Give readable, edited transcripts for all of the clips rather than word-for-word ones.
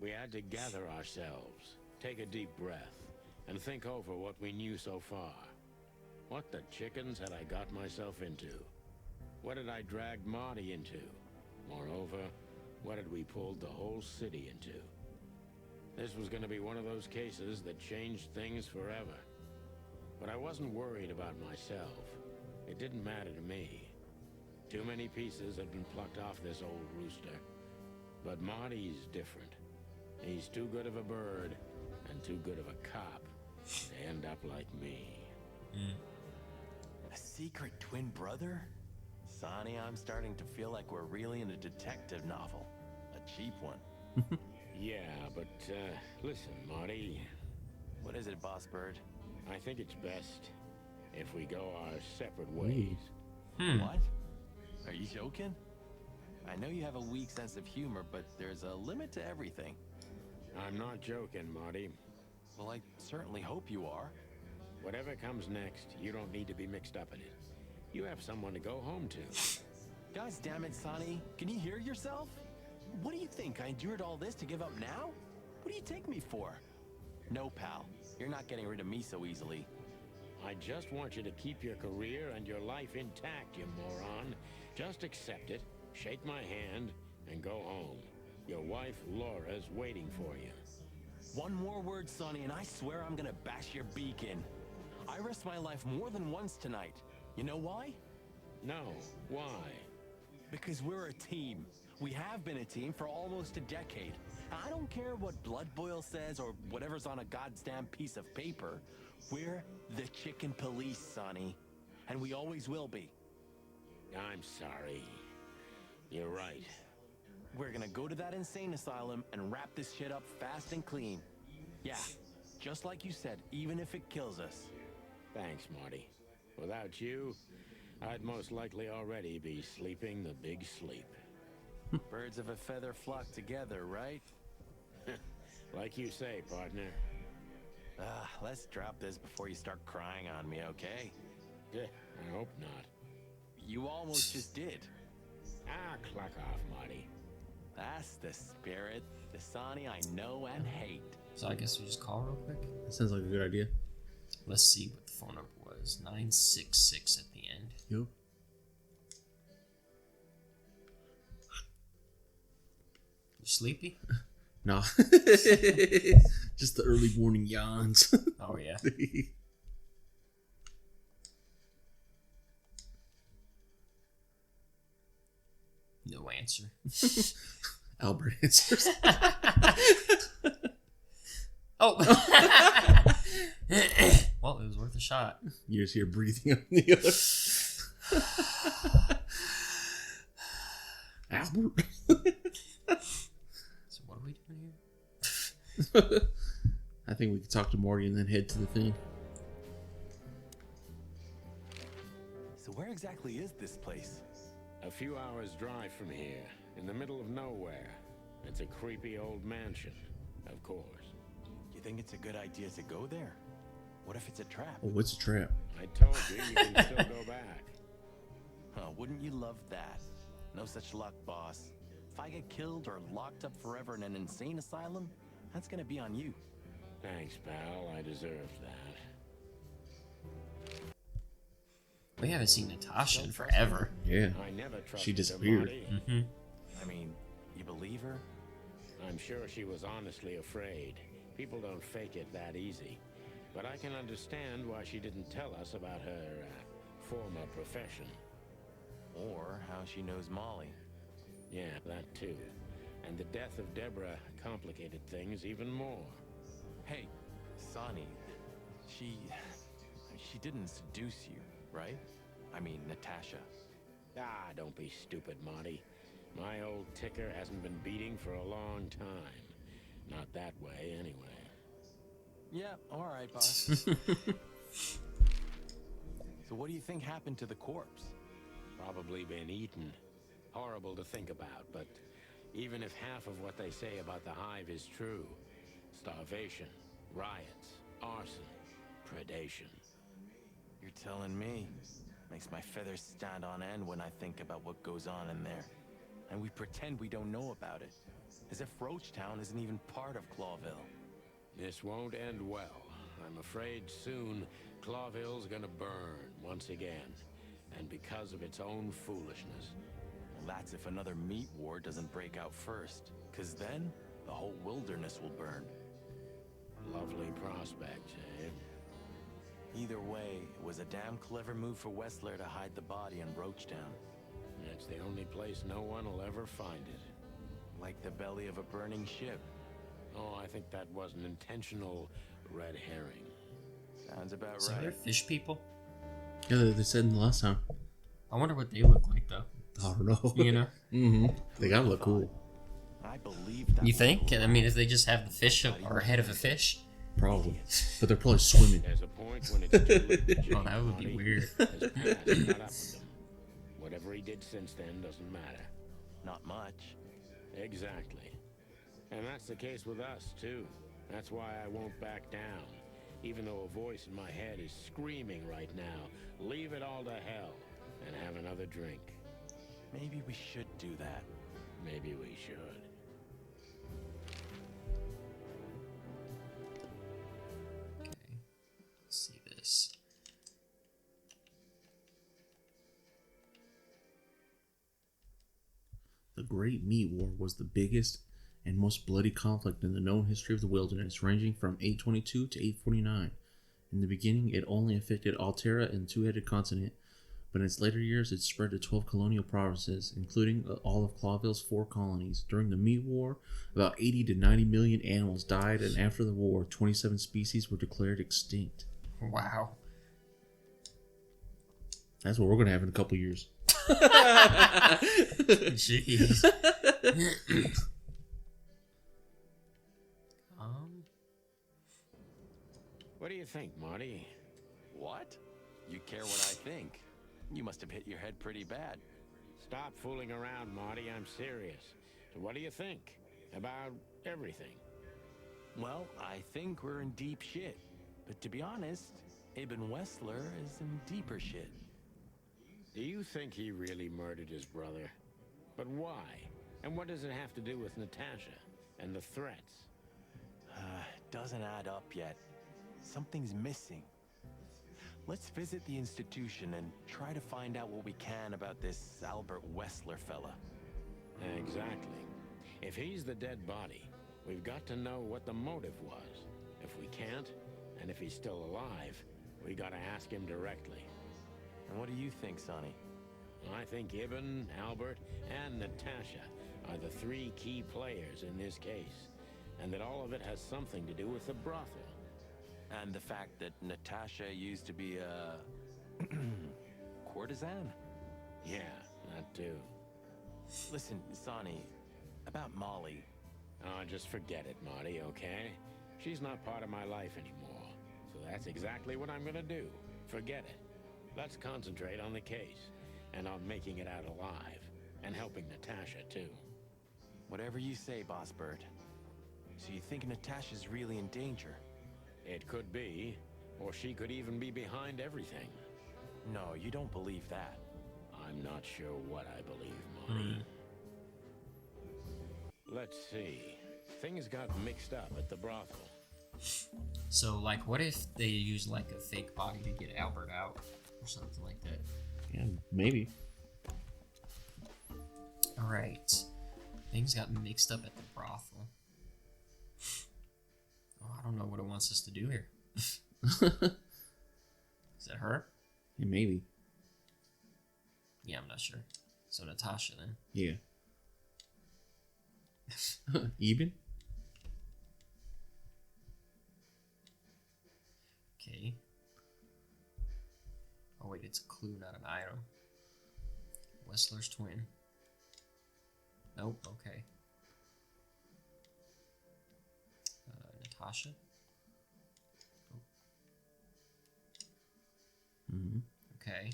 We had to gather ourselves, take a deep breath, and think over what we knew so far. What the chickens had I got myself into? What had I dragged Marty into? Moreover, what had we pulled the whole city into? This was going to be one of those cases that changed things forever. But I wasn't worried about myself. It didn't matter to me. Too many pieces had been plucked off this old rooster. But Marty's different. He's too good of a bird and too good of a cop to end up like me. A secret twin brother? Sonny, I'm starting to feel like we're really in a detective novel. A cheap one. Yeah, but listen, Marty. What is it, Boss Bird? I think it's best if we go our separate ways. What? Are you joking? I know you have a weak sense of humor, but there's a limit to everything. I'm not joking, Marty. Well, I certainly hope you are. Whatever comes next, you don't need to be mixed up in it. You have someone to go home to. Guys, damn it, Sonny. Can you hear yourself? What do you think? I endured all this to give up now? What do you take me for? No, pal. You're not getting rid of me so easily. I just want you to keep your career and your life intact, you moron. Just accept it, shake my hand, and go home. Your wife, Laura's waiting for you. One more word, Sonny, and I swear I'm gonna bash your beak in. I risked my life more than once tonight. You know why? No, why? Because we're a team. We have been a team for almost a decade. I don't care what Blood Boil says or whatever's on a goddamn piece of paper. We're the Chicken Police, Sonny. And we always will be. I'm sorry. You're right. We're gonna go to that insane asylum and wrap this shit up fast and clean. Yeah, just like you said, even if it kills us. Thanks, Marty. Without you, I'd most likely already be sleeping the big sleep. Birds of a feather flock together, right? Like you say, partner. Let's drop this before you start crying on me, okay? I hope not. You almost just did. Clock off, Marty. That's the spirit, the Sonny I know and hate. So I guess we just call real quick. That sounds like a good idea. Let's see what the phone number was. 966 at the end. Yo. You sleepy? Nah. Just the early morning yawns. Oh yeah. No answer. Albert answers. Oh. Well, it was worth a shot. You just hear breathing on the other. Albert. So what are we doing here? I think we could talk to Morty and then head to the thing. So where exactly is this place? A few hours drive from here, in the middle of nowhere. It's a creepy old mansion, of course. You think it's a good idea to go there? What if it's a trap? Oh, what's a trap? I told you can still go back. Wouldn't you love that? No such luck, boss. If I get killed or locked up forever in an insane asylum, that's gonna be on you. Thanks, pal. I deserved that. We haven't seen Natasha in forever. Yeah. I never trusted She her, disappeared. Marty. Mm-hmm. I mean, you believe her? I'm sure she was honestly afraid. People don't fake it that easy. But I can understand why she didn't tell us about her former profession. Or how she knows Molly. Yeah, that too. And the death of Deborah complicated things even more. Hey, Sonny, she didn't seduce you, right? I mean, Natasha. Don't be stupid, Marty. My old ticker hasn't been beating for a long time. Not that way, anyway. Yeah, all right, boss. So what do you think happened to the corpse? Probably been eaten. Horrible to think about, but even if half of what they say about the Hive is true, starvation, riots, arson, predation. You're telling me. Makes my feathers stand on end when I think about what goes on in there. And we pretend we don't know about it. As if Roachtown isn't even part of Clawville. This won't end well. I'm afraid soon Clawville's gonna burn once again. And because of its own foolishness. Well, that's if another meat war doesn't break out first. Cause then, the whole wilderness will burn. Lovely prospect, eh? Either way, it was a damn clever move for Wessler to hide the body in Roachtown. It's the only place no one will ever find it. Like the belly of a burning ship. Oh, I think that was an intentional red herring. Sounds about So they're right. fish people? Yeah, they said in the last time. I wonder what they look like, though. I don't know. You know? Mm-hmm. They gotta look cool. I believe that. You think? I mean, if they just have the fish or head of a fish? Probably. But they're probably swimming. There's a point when it's too late to Oh, change, that would be Marty. weird. His past caught up with him. Whatever he did since then doesn't matter. Not much. Exactly. And that's the case with us, too. That's why I won't back down. Even though a voice in my head is screaming right now, leave it all to hell and have another drink. Maybe we should do that. Maybe we should. Okay. Let's see this. The Great Meat War was the biggest and most bloody conflict in the known history of the wilderness, ranging from 822 to 849. In the beginning, it only affected Altera and the Two-Headed Continent, but in its later years, it spread to 12 colonial provinces, including all of Clawville's 4 colonies. During the Meat War, about 80 to 90 million animals died, and after the war, 27 species were declared extinct. Wow. That's what we're going to have in a couple years. Jeez. What do you think, Marty? What? You care what I think? You must have hit your head pretty bad. Stop fooling around, Marty. I'm serious. So what do you think about everything? Well, I think we're in deep shit. But to be honest, Ibn Wessler is in deeper shit. Do you think he really murdered his brother? But why? And what does it have to do with Natasha and the threats? Doesn't add up yet. Something's missing. Let's visit the institution and try to find out what we can about this Albert Wessler fella. Exactly. If he's the dead body, we've got to know what the motive was. If we can't, and if he's still alive, we gotta ask him directly. And what do you think, Sonny? I think Ibn, Albert, and Natasha are the 3 key players in this case, and that all of it has something to do with the brothel. And the fact that Natasha used to be a courtesan? Yeah, that too. Listen, Sonny, about Molly. Oh, just forget it, Marty, okay? She's not part of my life anymore. So that's exactly what I'm gonna do. Forget it. Let's concentrate on the case, and on making it out alive, and helping Natasha, too. Whatever you say, Boss Bird. So you think Natasha's really in danger? It could be, or she could even be behind everything. No, you don't believe that. I'm not sure what I believe, Marty. Let's see. Things got mixed up at the brothel. So, like, what if they use, like, a fake body to get Albert out? Or something like that. Yeah, maybe. Alright. Things got mixed up at the brothel. Oh, I don't know what it wants us to do here. Is that her? Yeah, maybe. Yeah, I'm not sure. So Natasha then. Yeah. Even? Okay. Oh wait, it's a clue, not an item. Wessler's twin. Nope, okay. Natasha? Mm-hmm. Okay.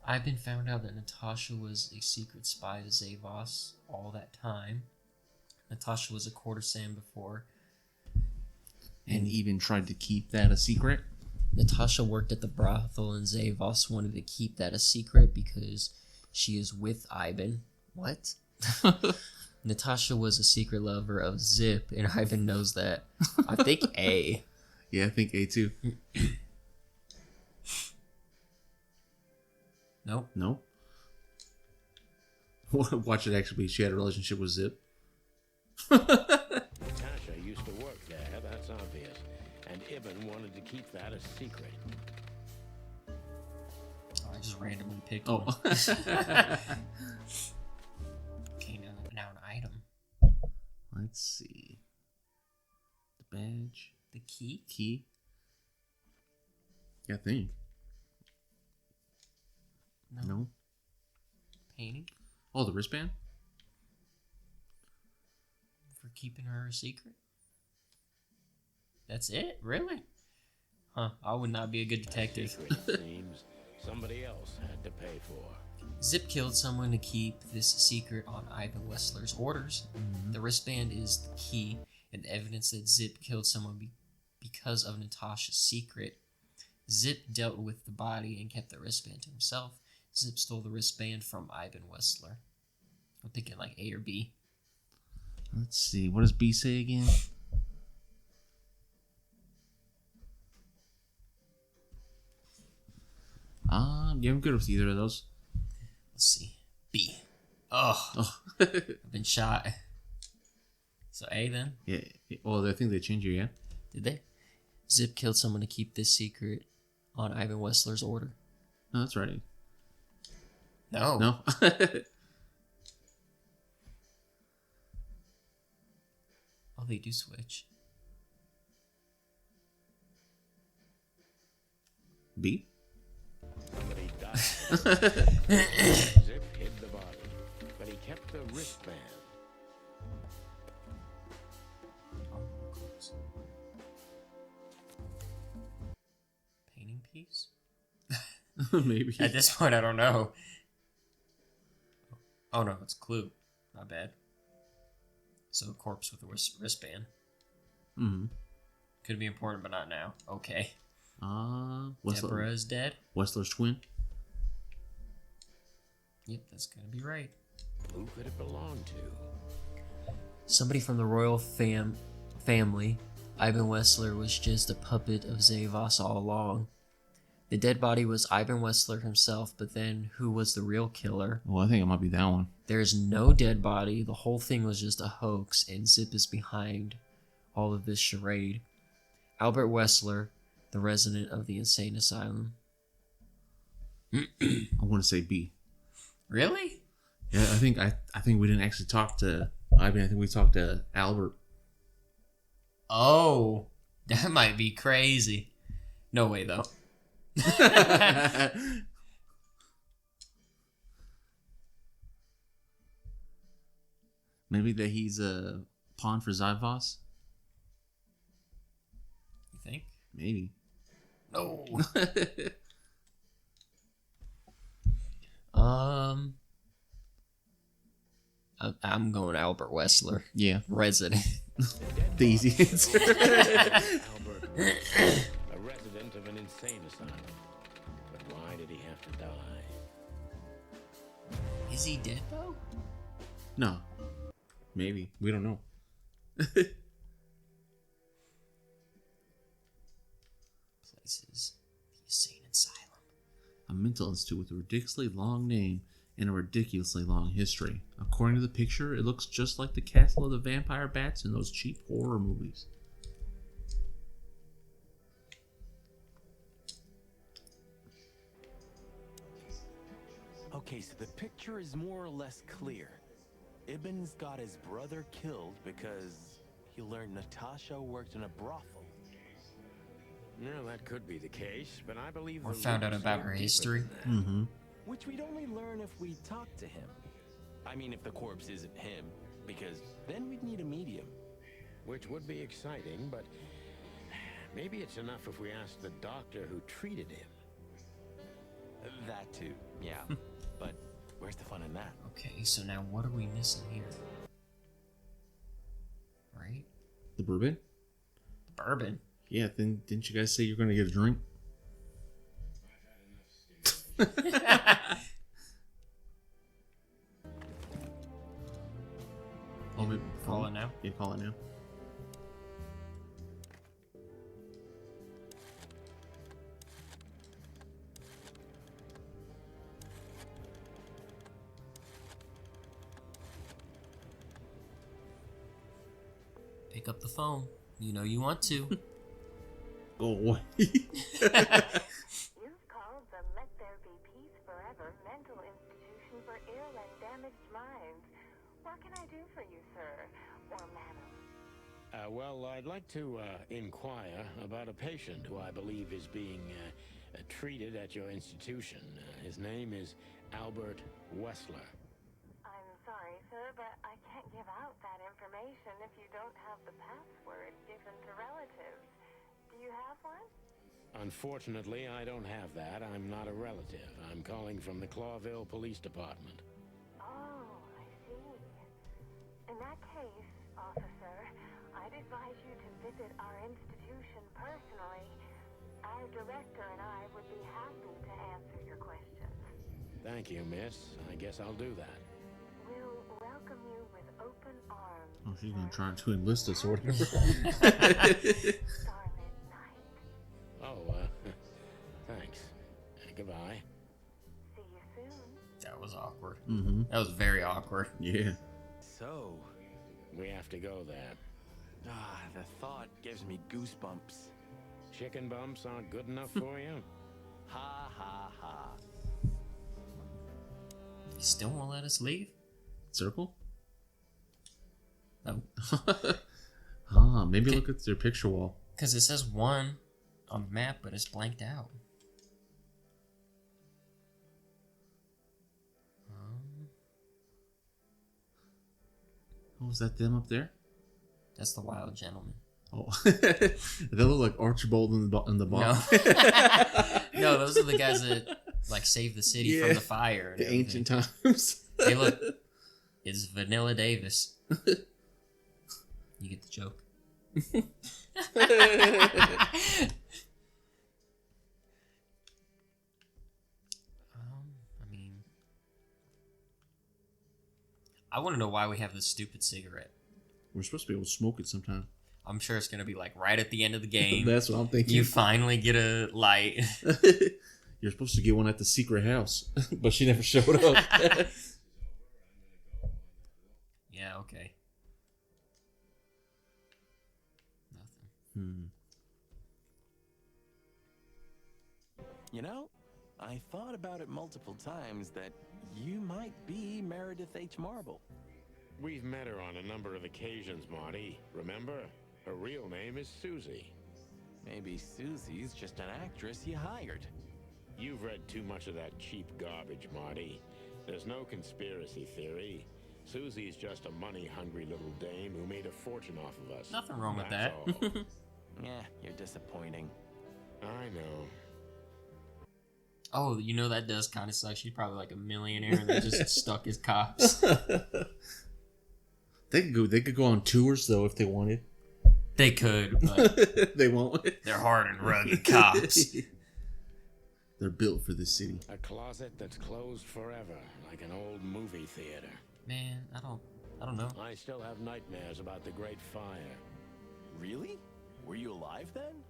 I've been found out that Natasha was a secret spy to Zavos all that time. Natasha was a courtesan before. And even tried to keep that a secret? Natasha worked at the brothel and Zavos wanted to keep that a secret because she is with Ivan. What? Natasha was a secret lover of Zip, and Ivan knows that. I think A. Yeah, I think A too. Nope. No. Watch it actually be. She had a relationship with Zip. Natasha used to work there, that's obvious. And Ibn wanted to keep that a secret. Oh, I just randomly picked Oh. one. Okay, now an item. Let's see. The badge. The key? Key. Yeah, I think. No. Painting? Oh, the wristband? For keeping her a secret? That's it? Really? Huh, I would not be a good detective. Secret, it seems. Somebody else had to pay for. Zip killed someone to keep this secret on Ivan Wessler's orders. The wristband is the key and evidence that Zip killed someone because of Natasha's secret. Zip dealt with the body and kept the wristband to himself. Zip stole the wristband from Ivan Wessler. I'm thinking like A or B. Let's see. What does B say again? Yeah, I'm good with either of those. Let's see. B. Oh, Oh. I've been shot. So A then? Yeah. Well, I think they changed it, yeah? Did they? Zip killed someone to keep this secret on Ivan Wessler's order. No, that's right. No. No? Oh, they do switch. B? Somebody died. Zip hid the body, but he kept the wristband. Oh, close. Painting piece? Maybe. At this point, I don't know. Oh no, it's Clue. Not bad. So a corpse with a wristband. Mm-hmm. Could be important, but not now. Okay. Wessler, Deborah is dead. Wessler's twin? Yep, that's gonna be right. Who could it belong to? Somebody from the royal family. Ivan Wessler was just a puppet of Zavos all along. The dead body was Ivan Wessler himself, but then who was the real killer? Well, I think it might be that one. There's no dead body. The whole thing was just a hoax, and Zip is behind all of this charade. Albert Wessler, the resident of the insane asylum. I want to say B. Really? Yeah, I think we didn't actually talk to Ivan. I think we talked to Albert. Oh, that might be crazy. No way, though. Maybe that he's a pawn for Zavos? You think? Maybe. No. I'm going Albert Wessler. Yeah. Resident. The easy answer. Albert, a resident of an insane asylum. But why did he have to die? Is he dead, though? No. Maybe. We don't know. Places. The insane asylum. A mental institute with a ridiculously long name and a ridiculously long history. According to the picture, it looks just like the castle of the vampire bats in those cheap horror movies. Okay, so the picture is more or less clear. Ibn's got his brother killed because he learned Natasha worked in a brothel. No, that could be the case, but I believe Or the found out links about go her deeper history. than that. Mm-hmm. Which we'd only learn if we talked to him. I mean, if the corpse isn't him, because then we'd need a medium. Which would be exciting, but maybe it's enough if we ask the doctor who treated him. That too, yeah. But where's the fun in that? Okay, so now what are we missing here? Right? The bourbon? Bourbon. Yeah, then didn't you guys say you're going to get a drink? Oh, wait, Call it now? Yeah, call it now. Pick up the phone. You know you want to. Go away. You've called the Let There Be Peace Forever mental institution for ill and damaged minds. What can I do for you, sir? Or madam? Well, I'd like to inquire about a patient who I believe is being treated at your institution. His name is Albert Wessler. I'm sorry, sir, but I can't give out that information if you don't have the password given to relatives. Do you have one? Unfortunately, I don't have that. I'm not a relative. I'm calling from the Clawville Police Department. Oh, I see. In that case, officer, I'd advise you to visit our institution personally. Our director and I would be happy to answer your questions. Thank you, miss. I guess I'll do that. We'll welcome you with open arms. Oh, she's gonna sir. try to enlist us or whatever. Starlit night. Oh, thanks. Goodbye. See you soon. That was awkward. Mm-hmm. That was very awkward. Yeah. So, We have to go there. the thought gives me goosebumps. Chicken bumps aren't good enough for you? Ha ha ha. You still won't let us leave? Circle? No. Maybe look at their picture wall. Because it says 1 on the map, but it's blanked out. Oh, is that them up there? That's the wild gentleman. Oh, they look like Archibald in the bottom. No. No, those are the guys that like saved the city Yeah. from the fire. And The everything. ancient times. Hey, look. It's Vanilla Davis. You get the joke. I mean, I want to know why we have this stupid cigarette. We're supposed to be able to smoke it sometime. I'm sure it's gonna be like right at the end of the game. That's what I'm thinking. You finally get a light. You're supposed to get one at the secret house, but she never showed up. Yeah, okay. Nothing. You know, I thought about it multiple times that you might be Meredith H. Marble. We've met her on a number of occasions, Marty. Remember? Her real name is Susie. Maybe Susie's just an actress you hired. You've read too much of that cheap garbage, Marty. There's no conspiracy theory. Susie's just a money-hungry little dame who made a fortune off of us. Nothing wrong with That's that. all. Yeah, you're disappointing. I know. Oh, you know that does kind of suck. She's probably like a millionaire and they just stuck as cops. They could go on tours though if they wanted. They could, but They won't. they're hard and rugged cops. They're built for this city. A closet that's closed forever, like an old movie theater. Man, I don't know. I still have nightmares about the Great Fire. Really? Were you alive then?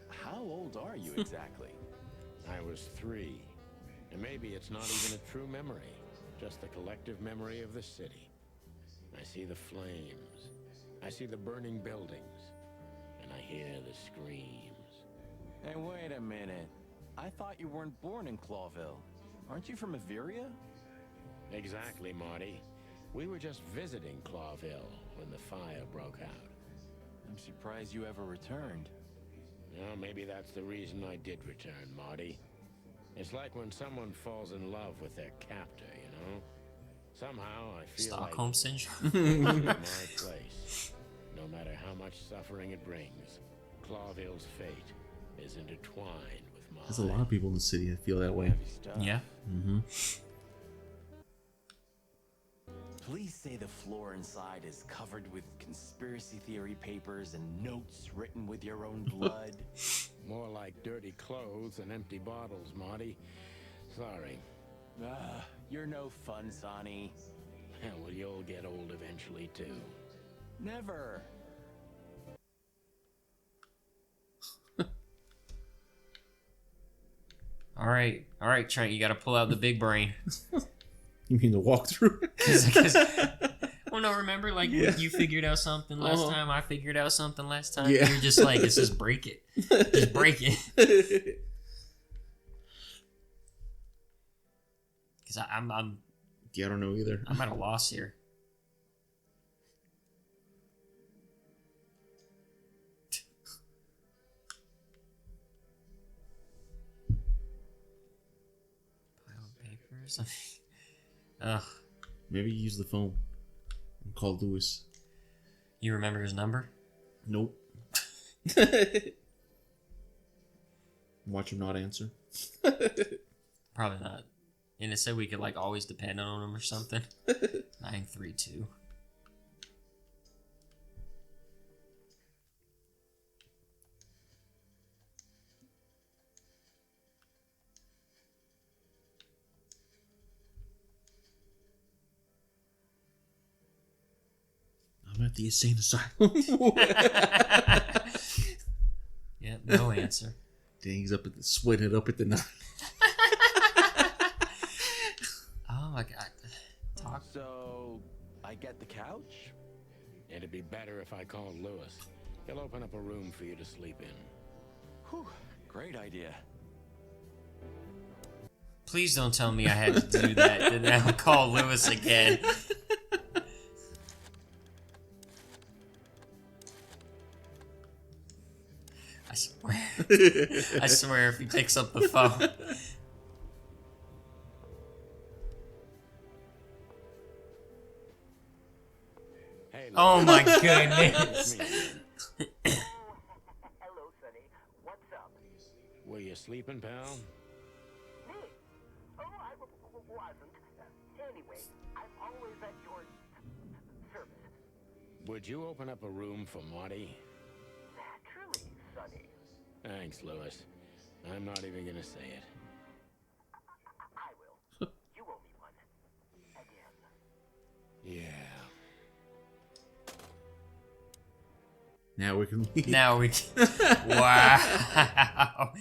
How old are you exactly? I was 3. And maybe it's not even a true memory, just the collective memory of the city. I see the flames. I see the burning buildings. And I hear the screams. Hey, wait a minute. I thought you weren't born in Clawville. Aren't you from Averia? Exactly, Marty. We were just visiting Clawville when the fire broke out. I'm surprised you ever returned. Well, maybe that's the reason I did return, Marty. It's like when someone falls in love with their captor, you know? Somehow I feel Stockholm Syndrome. like I'm in my place. No matter how much suffering it brings, Clawville's fate is intertwined with mine. There's a lot of people in the city that feel that way. Heavy stuff. Yeah. Mm-hmm. Please say the floor inside is covered with conspiracy theory papers and notes written with your own blood. More like dirty clothes and empty bottles, Marty. Sorry. You're no fun, Sonny. Well, you'll get old eventually, too. Never. All right, Trent, you got to pull out the big brain. You mean the walkthrough? Well, no, remember, like, Yeah. you figured out something last Uh-huh. time, I figured out something last time. Yeah. You're just like, it's just break it. Just break it. Because I'm Yeah, I don't know either. I'm at a loss here. Pile of papers. Ugh. Maybe use the phone and call Lewis. You remember his number? Nope. Watch him not answer. Probably not. And it said we could like always depend on him or something. 932. I'm at the insane asylum. Yep, no answer. Dang, he's up at the sweating it up at the night. Oh my god. Talk. So, I get the couch? It'd be better if I called Lewis. He'll open up a room for you to sleep in. Whew, great idea. Please don't tell me I had to do that to now call Lewis again. I swear. I swear if he picks up the phone. Hey, Oh Lewis. my It's goodness. me. Hello, Sonny. What's up? Were you sleeping, pal? Me? Oh, I wasn't. Anyway, I'm always at your service. Would you open up a room for Marty? Truly, Sonny. Thanks, Lewis. I'm not even gonna say it. I will. You owe me one. Again. Yeah. Now we can leave. Now we can... Wow.